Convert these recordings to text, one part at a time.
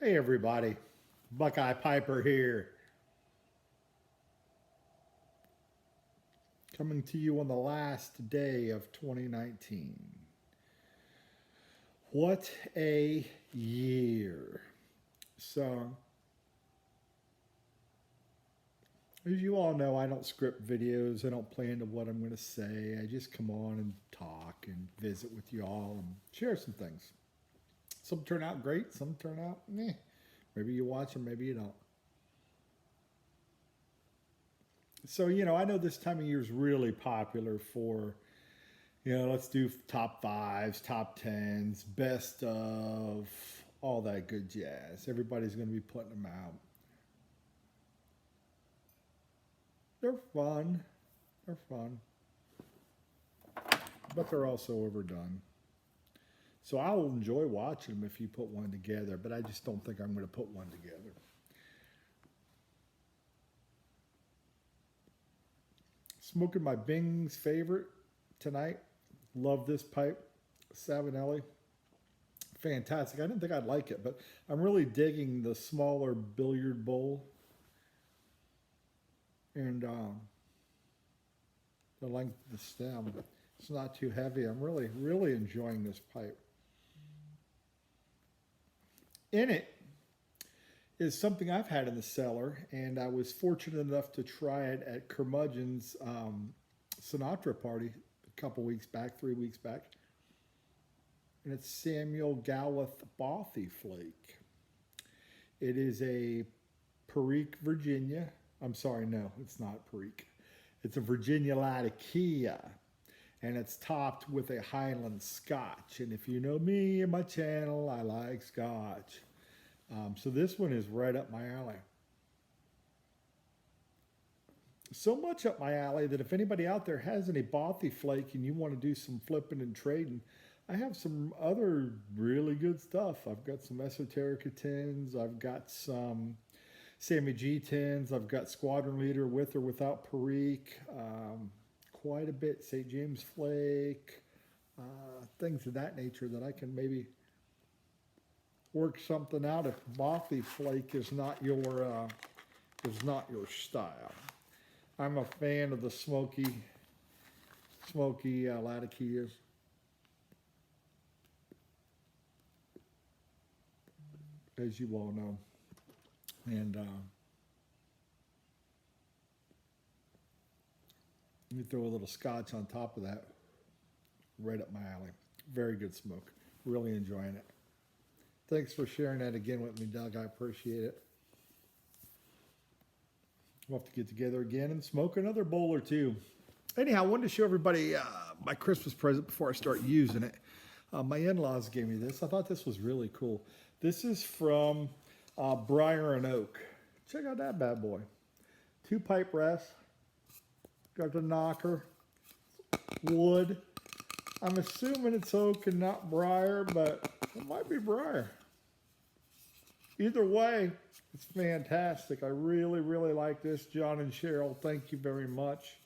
Hey everybody, Buckeye Piper here, coming to you on the last day of 2019. What a year. So, as you all know, I don't script videos, I don't plan to what I'm going to say. I just come on and talk and visit with you all and share some things. Some turn out great, some turn out meh. Maybe you watch them, maybe you don't. So, I know this time of year is really popular for, let's do top fives, top tens, best of, all that good jazz. Everybody's going to be putting them out. They're fun. They're fun. But they're also overdone. So I'll enjoy watching them if you put one together, but I just don't think I'm going to put one together. Smoking my Bing's favorite tonight. Love this pipe. Savinelli. Fantastic. I didn't think I'd like it, but I'm really digging the smaller billiard bowl and the length of the stem. It's not too heavy. I'm really, really enjoying this pipe. In it is something I've had in the cellar, and I was fortunate enough to try it at Curmudgeon's Sinatra party a couple weeks back, 3 weeks back. And it's Samuel Gawith Bothy Flake. It is a Perique, Virginia. I'm sorry, no, it's not Perique. It's a Virginia Latakia, and it's topped with a Highland Scotch. And if you know me and my channel, I like Scotch. So this one is right up my alley. So much up my alley that if anybody out there has any Bothy Flake and you want to do some flipping and trading, I have some other really good stuff. I've got some Esoterica tins. I've got some Sammy G tins. I've got Squadron Leader with or without Perique. Quite a bit St. James Flake. Things of that nature that I can maybe work something out if Bothy Flake is not your style. I'm a fan of the smoky Latakias. As you all know. And you throw a little scotch on top of that, right up my alley. Very good smoke. Really enjoying it. Thanks for sharing that again with me, Doug. I appreciate it. We'll have to get together again and smoke another bowl or two. Anyhow, I wanted to show everybody my Christmas present before I start using it. My in-laws gave me this. I thought this was really cool. This is from Briar and Oak. Check out that bad boy. 2 pipe rests. Got the knocker. Wood. I'm assuming it's oak and not briar, but it might be briar. Either way, it's fantastic. I really, really like this. John and Cheryl, thank you very much.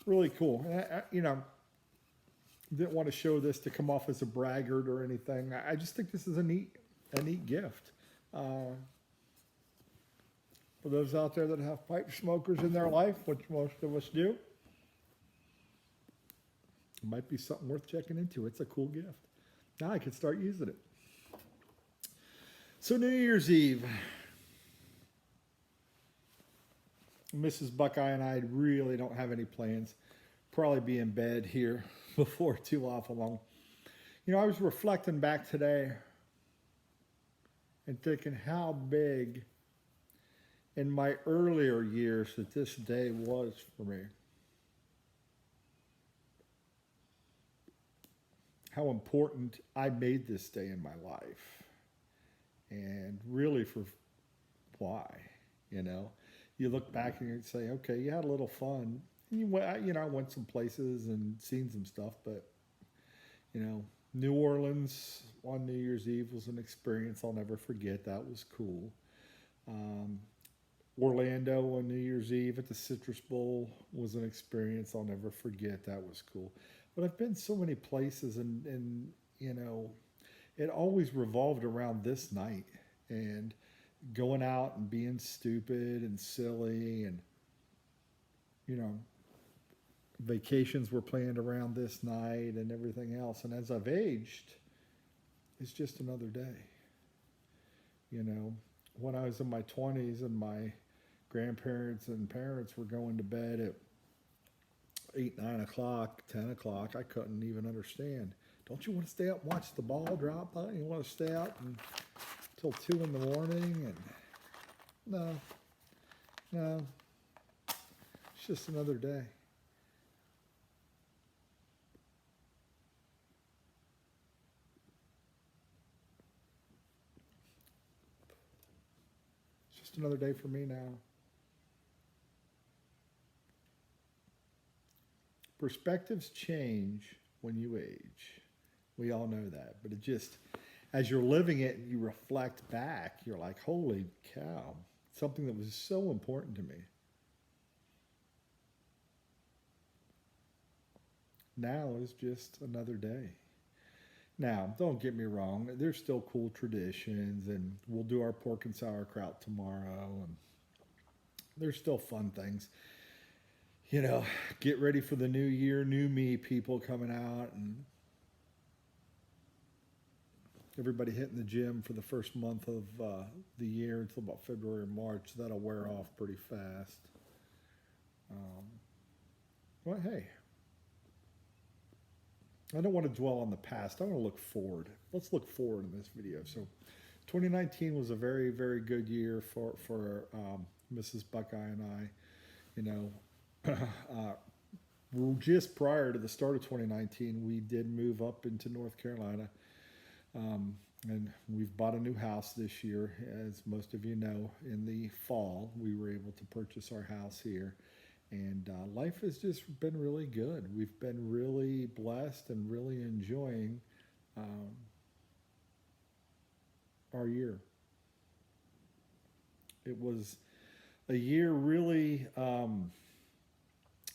Really cool. Didn't want to show this to come off as a braggart or anything. I just think this is a neat gift. For those out there that have pipe smokers in their life, which most of us do, it might be something worth checking into. It's a cool gift. Now I can start using it. So New Year's Eve, Mrs. Buckeye and I really don't have any plans. Probably be in bed here before too awful long. I was reflecting back today and thinking how big in my earlier years that this day was for me. How important I made this day in my life. And really for why, You look back and you say, okay, you had a little fun. And I went some places and seen some stuff, but, New Orleans on New Year's Eve was an experience I'll never forget. That was cool. Orlando on New Year's Eve at the Citrus Bowl was an experience I'll never forget. That was cool. But I've been so many places and it always revolved around this night. and going out and being stupid and silly, and you know, vacations were planned around this night and everything else. And as I've aged, it's just another day. You know, when I was in my 20s and my grandparents and parents were going to bed at 8, 9 o'clock, 10 o'clock, I couldn't even understand. Don't you want to stay up and watch the ball drop? You want to stay out until 2 in the morning? And no, it's just another day. It's just another day for me now. Perspectives change when you age. We all know that. But it just, as you're living it and you reflect back, you're like, holy cow, something that was so important to me. Now is just another day. Now, don't get me wrong, there's still cool traditions, and we'll do our pork and sauerkraut tomorrow, and there's still fun things. You know, get ready for the new year, new me people coming out, and everybody hitting the gym for the first month of the year until about February or March. That'll wear off pretty fast. Well, hey, I don't want to dwell on the past. I want to look forward. Let's look forward in this video. So 2019 was a very, very good year for Mrs. Buckeye and I. You know, just prior to the start of 2019, we did move up into North Carolina. And we've bought a new house this year. As most of you know, in the fall, we were able to purchase our house here. And life has just been really good. We've been really blessed and really enjoying our year. It was a year really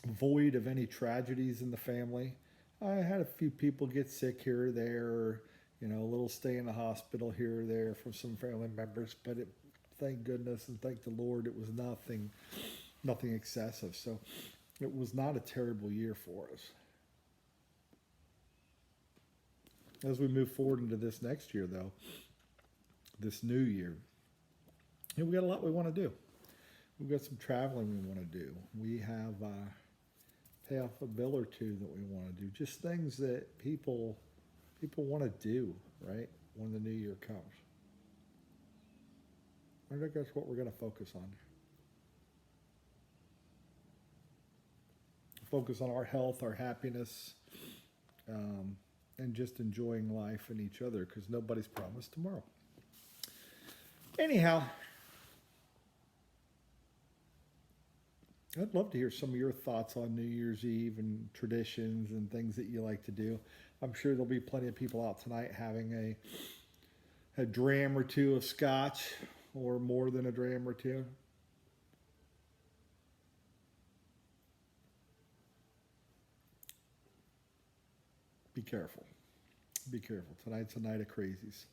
void of any tragedies in the family. I had a few people get sick here or there, you know, a little stay in the hospital here or there from some family members, but thank goodness and thank the Lord, it was nothing excessive. So it was not a terrible year for us. As we move forward into this next year, though, this new year, we got a lot we want to do. We've got some traveling we want to do. We have pay off a bill or two that we want to do. Just things that people want to do, right, when the new year comes. I think that's what we're going to focus on. Focus on our health, our happiness, and just enjoying life and each other, because nobody's promised tomorrow. Anyhow, I'd love to hear some of your thoughts on New Year's Eve and traditions and things that you like to do. I'm sure there'll be plenty of people out tonight having a dram or two of scotch, or more than a dram or two. Be careful. Be careful. Tonight's a night of crazies.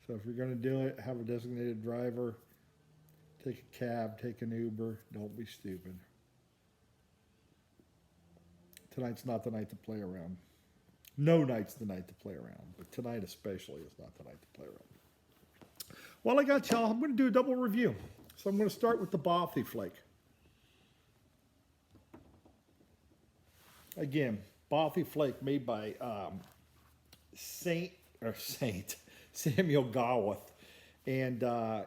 So if you're going to do it, have a designated driver. Take a cab, take an Uber. Don't be stupid. Tonight's not the night to play around. No night's the night to play around, but tonight especially is not the night to play around. Well, I got y'all. I'm going to do a double review. So I'm going to start with the Bothy Flake. Again, Bothy Flake made by Samuel Gawith. And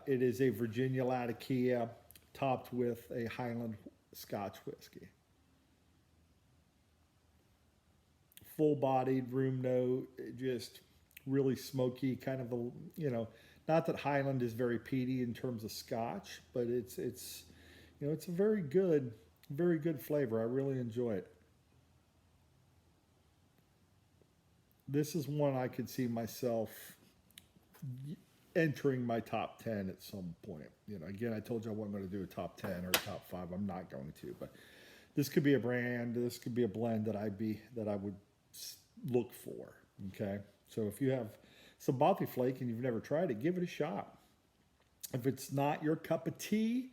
it is a Virginia Latakia topped with a Highland Scotch whiskey. Full-bodied, room note, just really smoky, kind of a, you know, not that Highland is very peaty in terms of Scotch, but it's you know, it's a very good flavor. I really enjoy it. This is one I could see myself entering my top 10 at some point. You know, again, I told you I wasn't going to do a top 10 or a top 5. I'm not going to, but this could be a brand. This could be a blend that I would look for. Okay, so if you have some Bothy Flake and you've never tried it, give it a shot. If it's not your cup of tea,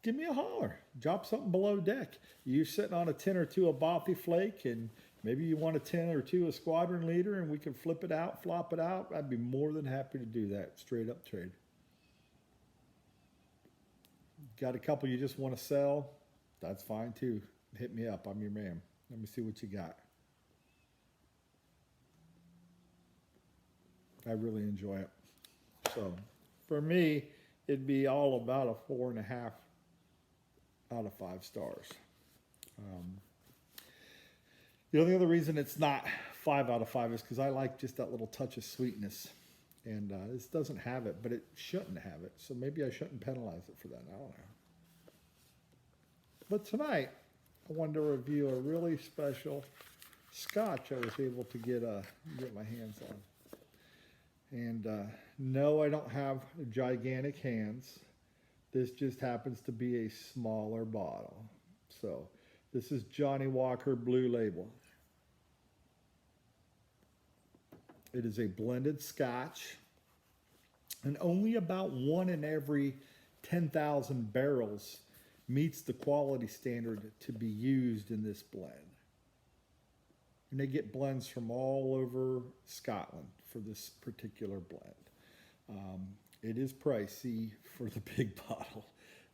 give me a holler. Drop something below deck. You're sitting on a 10 or 2 of Bothy Flake, and maybe you want a 10 or 2 of Squadron Leader, and we can flip it out, flop it out. I'd be more than happy to do that. Straight up trade. Got a couple you just want to sell? That's fine too. Hit me up. I'm your man. Let me see what you got. I really enjoy it. So for me, it'd be all about a 4.5 out of 5 stars. The only other reason it's not 5 out of 5 is because I like just that little touch of sweetness. And this doesn't have it, but it shouldn't have it. So maybe I shouldn't penalize it for that. I don't know. But tonight, I wanted to review a really special scotch I was able to get my hands on. And no, I don't have gigantic hands. This just happens to be a smaller bottle. So this is Johnnie Walker Blue Label. It is a blended scotch, and only about 1 in every 10,000 barrels meets the quality standard to be used in this blend. And they get blends from all over Scotland for this particular blend. It is pricey for the big bottle.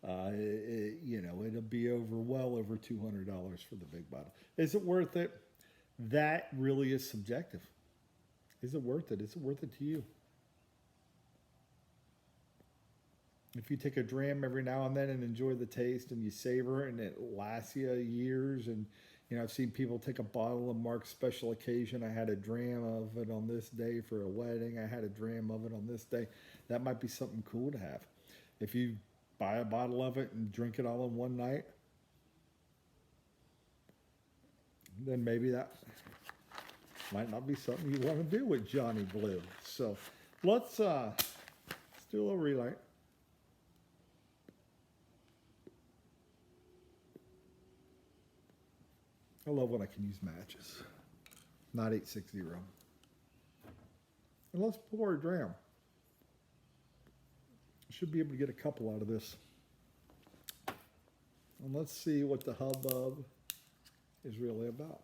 It'll be well over $200 for the big bottle. Is it worth it? That really is subjective. Is it worth it? Is it worth it to you? If you take a dram every now and then and enjoy the taste and you savor it and it lasts you years, and I've seen people take a bottle and mark special occasion. I had a dram of it on this day for a wedding. I had a dram of it on this day. That might be something cool to have. If you buy a bottle of it and drink it all in one night, then maybe that might not be something you want to do with Johnnie Blue. So let's do a little relight. I love when I can use matches, not 860. And let's pour a dram. Should be able to get a couple out of this. And let's see what the hubbub is really about.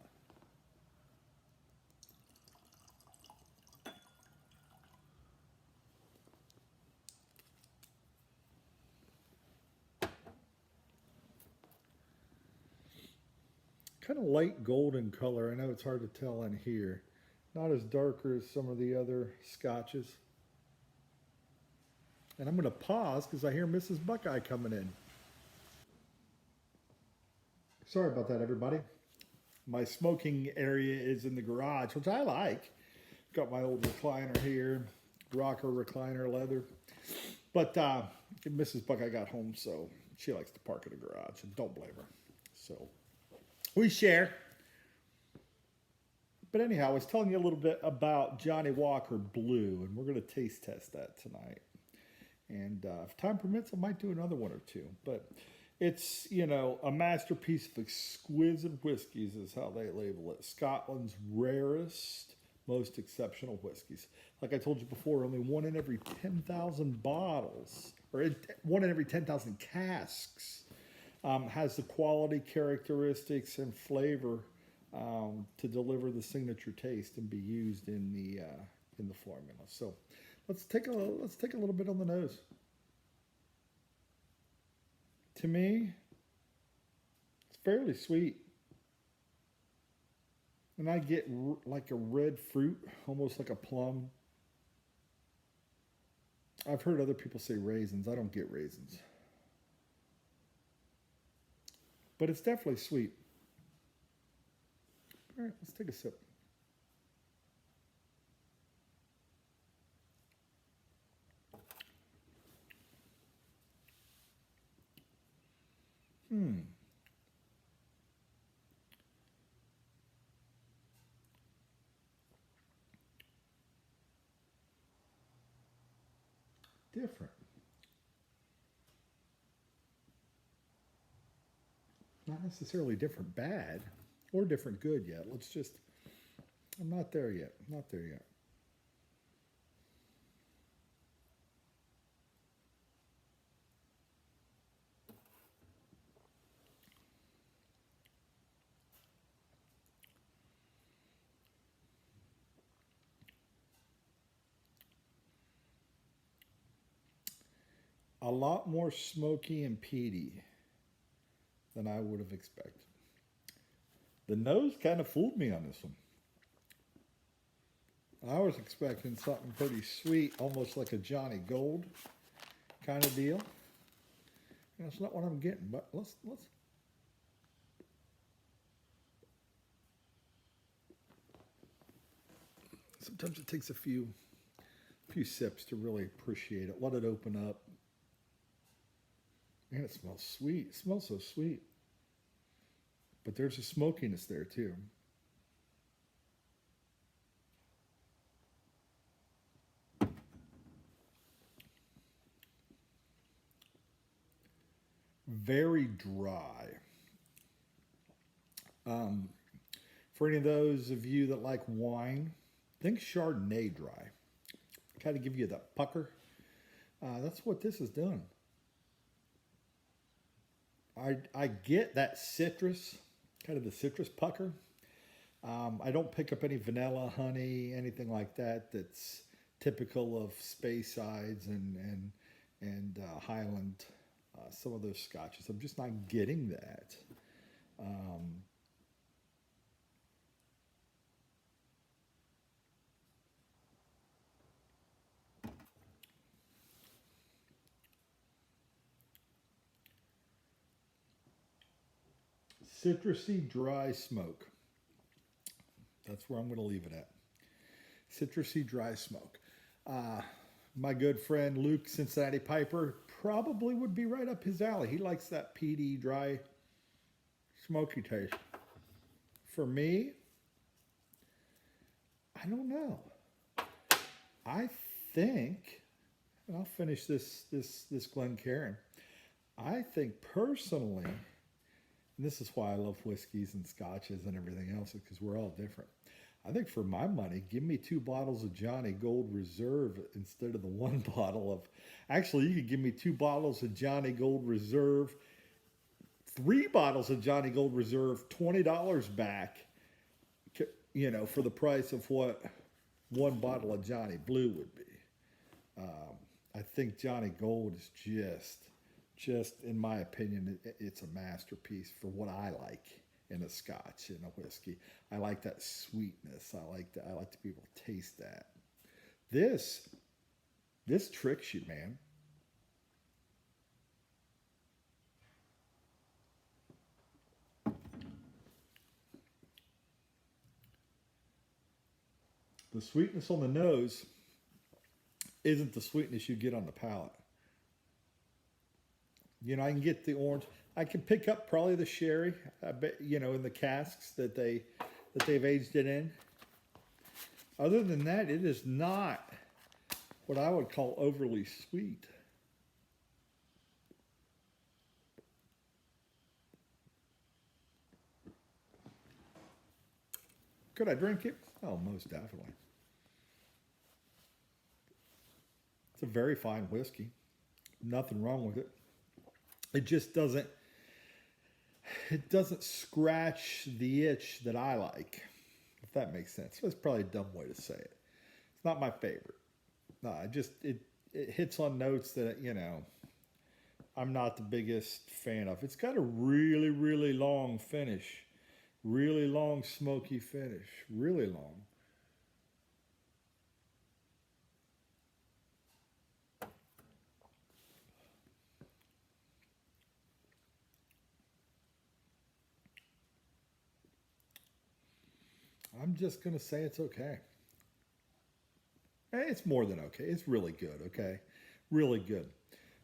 Kind of light golden color. I know it's hard to tell in here. Not as darker as some of the other scotches. And I'm going to pause because I hear Mrs. Buckeye coming in. Sorry about that, everybody. My smoking area is in the garage, which I like. Got my old recliner here, rocker recliner leather. But Mrs. Buckeye got home, so she likes to park in the garage, and don't blame her. So we share. But anyhow, I was telling you a little bit about Johnnie Walker Blue, and we're going to taste test that tonight. And if time permits, I might do another one or two. But it's, a masterpiece of exquisite whiskeys is how they label it. Scotland's rarest, most exceptional whiskeys. Like I told you before, only 1 in every 10,000 bottles, or 1 in every 10,000 casks, has the quality characteristics and flavor to deliver the signature taste and be used in the formula. So let's take a little bit on the nose. To me, it's fairly sweet, and I get like a red fruit, almost like a plum. I've heard other people say raisins. I don't get raisins, but it's definitely sweet. All right, let's take a sip. Different. Not necessarily different bad or different good yet. I'm not there yet. Not there yet. a lot more smoky and peaty than I would have expected. The nose kind of fooled me on this one. I was expecting something pretty sweet, almost like a Johnnie Gold kind of deal. And that's not what I'm getting, but let's. Sometimes it takes a few sips to really appreciate it. Let it open up. Man, it smells sweet. It smells so sweet. But there's a smokiness there too. Very dry. For any of those of you that like wine, think Chardonnay dry. Kind of give you that pucker. That's what this has done. I get that citrus, kind of the citrus pucker. I don't pick up any vanilla, honey, anything like that that's typical of Speysides and Highland, some of those scotches. I'm just not getting that. Citrusy dry smoke. That's where I'm going to leave it at. Citrusy dry smoke. My good friend Luke Cincinnati Piper probably would be right up his alley. He likes that peaty, dry, smoky taste. For me, I don't know. I think, and I'll finish this Glencairn. I think personally, and this is why I love whiskeys and scotches and everything else, because we're all different. I think for my money, give me 2 bottles of Johnnie Gold Reserve instead of the 1 bottle of... Actually, you could give me 2 bottles of Johnnie Gold Reserve, 3 bottles of Johnnie Gold Reserve, $20 back, you know, for the price of what 1 bottle of Johnnie Blue would be. I think Johnnie Gold is just in my opinion, it's a masterpiece for what I like in a scotch, in a whiskey. I like that sweetness. I like to be able to taste that. This tricks you, man. The sweetness on the nose isn't the sweetness you get on the palate. You know, I can get the orange. I can pick up probably the sherry, I bet, you know, in the casks that they've aged it in. Other than that, it is not what I would call overly sweet. Could I drink it? Oh, most definitely. It's a very fine whiskey. Nothing wrong with it. It just doesn't scratch the itch that I like, if that makes sense. That's probably a dumb way to say it. It's not my favorite. No, it hits on notes that, you know, I'm not the biggest fan of. It's got a really, really long finish. Really long smoky finish. Really long. I'm just going to say it's okay. It's more than okay. It's really good, okay? Really good.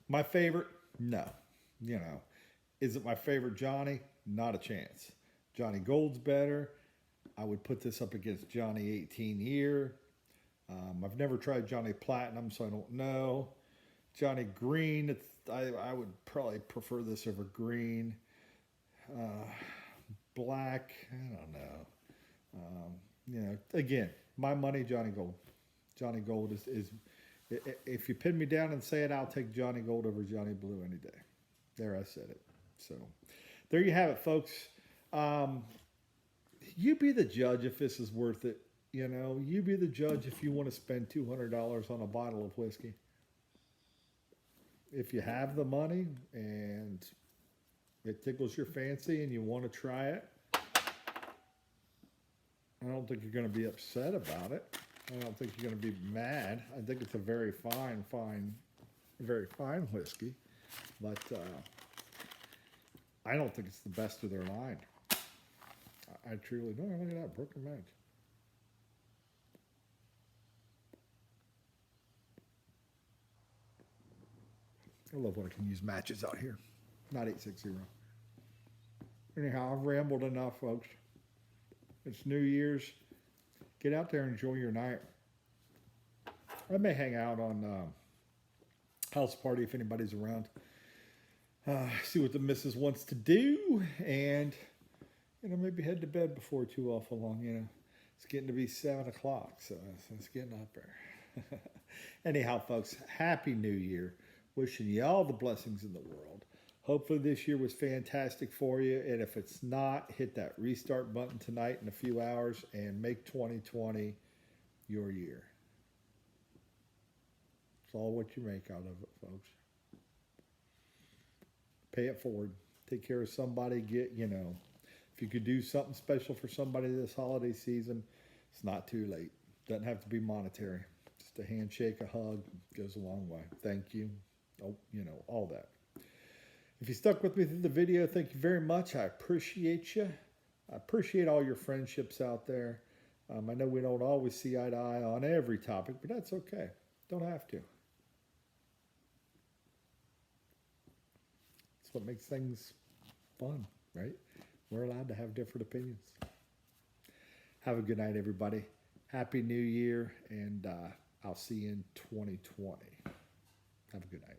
My favorite? No. You know, is it my favorite Johnnie? Not a chance. Johnnie Gold's better. I would put this up against Johnnie 18 year. I've never tried Johnnie Platinum, so I don't know. Johnnie Green, I would probably prefer this over Green. Black, I don't know. You know, again, my money, Johnnie Gold. Johnnie Gold is if you pin me down and say it, I'll take Johnnie Gold over Johnnie Blue any day. There, I said it. So, there you have it, folks. You be the judge if this is worth it. You know, you be the judge if you want to spend $200 on a bottle of whiskey. if you have the money and it tickles your fancy and you want to try it, I don't think you're going to be upset about it. I don't think you're going to be mad. I think it's a very very fine whiskey, but I don't think it's the best of their line. I truly don't. Look at that, broken match. I love when I can use matches out here. Not 860. Anyhow, I've rambled enough, folks. It's New Year's. Get out there and enjoy your night. I may hang out on house party if anybody's around. See what the missus wants to do, and maybe head to bed before too awful long. It's getting to be 7 o'clock, so it's getting up there. Anyhow, folks, Happy New Year. Wishing you all the blessings in the world. Hopefully this year was fantastic for you, and if it's not, hit that restart button tonight in a few hours and make 2020 your year. It's all what you make out of it, folks. Pay it forward. Take care of somebody. If you could do something special for somebody this holiday season, it's not too late. Doesn't have to be monetary. Just a handshake, a hug goes a long way. Thank you. Oh, all that. If you stuck with me through the video, thank you very much. I appreciate you. I appreciate all your friendships out there. I know we don't always see eye to eye on every topic, but that's okay. Don't have to. That's what makes things fun, right? We're allowed to have different opinions. Have a good night, everybody. Happy New Year, and I'll see you in 2020. Have a good night.